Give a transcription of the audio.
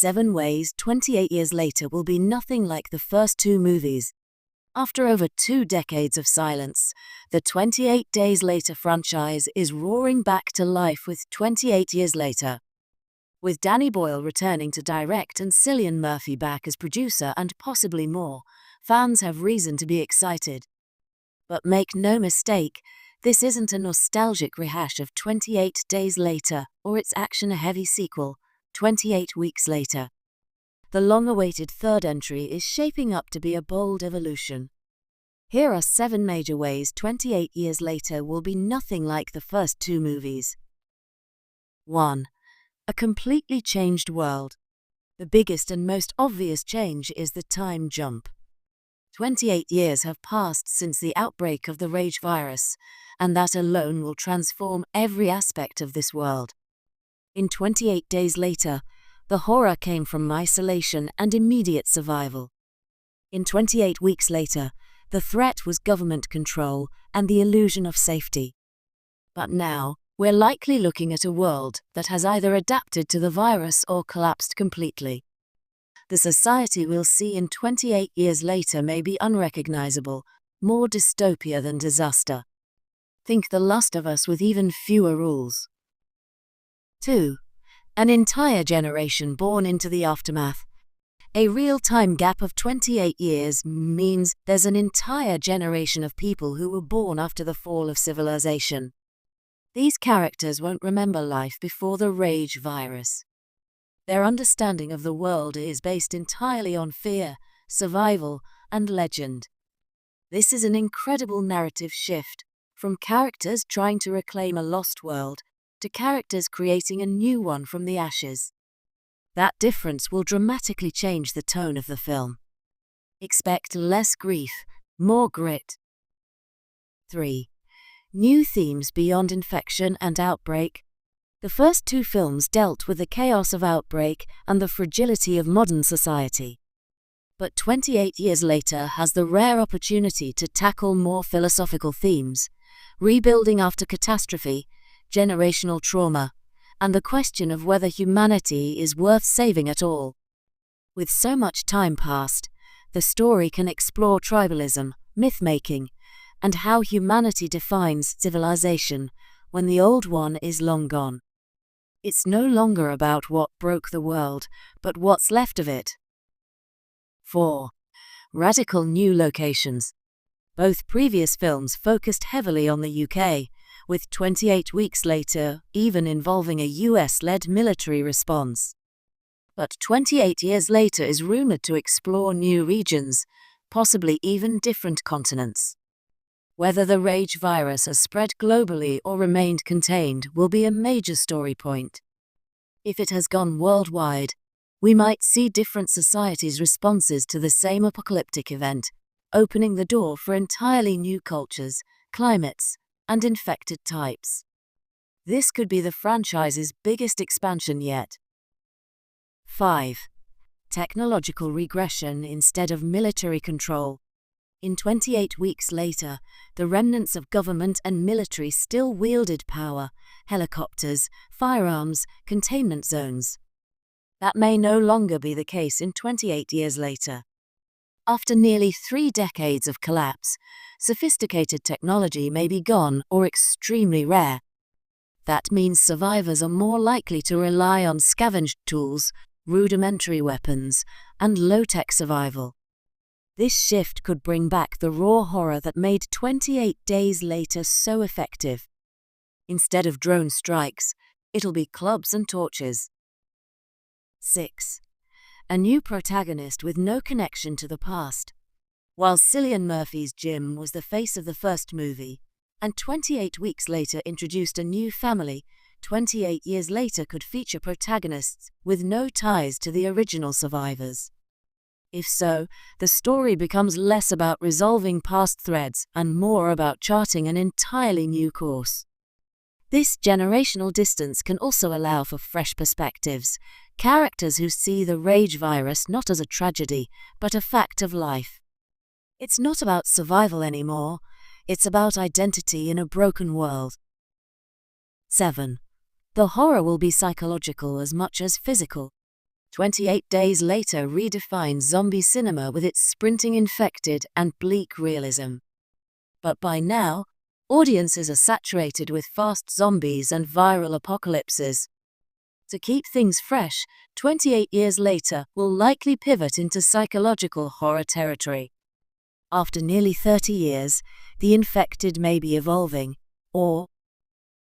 7 Ways 28 Years Later Will Be Nothing Like the First 2 Movies. After over 2 decades of silence, the 28 Days Later franchise is roaring back to life with 28 Years Later. With Danny Boyle returning to direct and Cillian Murphy back as producer and possibly more, fans have reason to be excited. But make no mistake, this isn't a nostalgic rehash of 28 Days Later or its action-heavy sequel, 28 Weeks Later. The long-awaited third entry is shaping up to be a bold evolution. Here are 7 major ways 28 years later will be nothing like the first 2 movies. 1. A completely changed world. The biggest and most obvious change is the time jump. 28 years have passed since the outbreak of the Rage virus, and that alone will transform every aspect of this world. In 28 Days Later, the horror came from isolation and immediate survival. In 28 Weeks Later, the threat was government control and the illusion of safety. But now, we're likely looking at a world that has either adapted to the virus or collapsed completely. The society we'll see in 28 years later may be unrecognizable, more dystopia than disaster. Think The Last of Us with even fewer rules. 2. An entire generation born into the aftermath. A real-time gap of 28 years means there's an entire generation of people who were born after the fall of civilization. These characters won't remember life before the Rage virus. Their understanding of the world is based entirely on fear, survival, and legend. This is an incredible narrative shift, from characters trying to reclaim a lost world to characters creating a new one from the ashes. That difference will dramatically change the tone of the film. Expect less grief, more grit. 3. New themes beyond infection and outbreak. The first 2 films dealt with the chaos of outbreak and the fragility of modern society. But 28 years later has the rare opportunity to tackle more philosophical themes: rebuilding after catastrophe, generational trauma, and the question of whether humanity is worth saving at all. With so much time passed, the story can explore tribalism, myth-making, and how humanity defines civilization when the old one is long gone. It's no longer about what broke the world, but what's left of it. 4. Radical new locations. Both previous films focused heavily on the UK, with 28 Weeks Later even involving a US-led military response. But 28 years later is rumored to explore new regions, possibly even different continents. Whether the Rage virus has spread globally or remained contained will be a major story point. If it has gone worldwide, we might see different societies' responses to the same apocalyptic event, opening the door for entirely new cultures, climates, and infected types. This could be the franchise's biggest expansion yet. 5. Technological regression instead of military control. In 28 Weeks Later, the remnants of government and military still wielded power: helicopters, firearms, containment zones. That may no longer be the case in 28 years later. After nearly 3 decades of collapse, sophisticated technology may be gone or extremely rare. That means survivors are more likely to rely on scavenged tools, rudimentary weapons, and low-tech survival. This shift could bring back the raw horror that made 28 Days Later so effective. Instead of drone strikes, it'll be clubs and torches. 6. A new protagonist with no connection to the past. While Cillian Murphy's Jim was the face of the first movie, and 28 Weeks Later introduced a new family, 28 years later could feature protagonists with no ties to the original survivors. If so, the story becomes less about resolving past threads and more about charting an entirely new course. This generational distance can also allow for fresh perspectives, characters who see the Rage virus not as a tragedy, but a fact of life. It's not about survival anymore, it's about identity in a broken world. 7. The horror will be psychological as much as physical. 28 Days Later redefines zombie cinema with its sprinting infected and bleak realism. But by now, audiences are saturated with fast zombies and viral apocalypses. To keep things fresh, 28 Years Later will likely pivot into psychological horror territory. After nearly 30 years, the infected may be evolving, or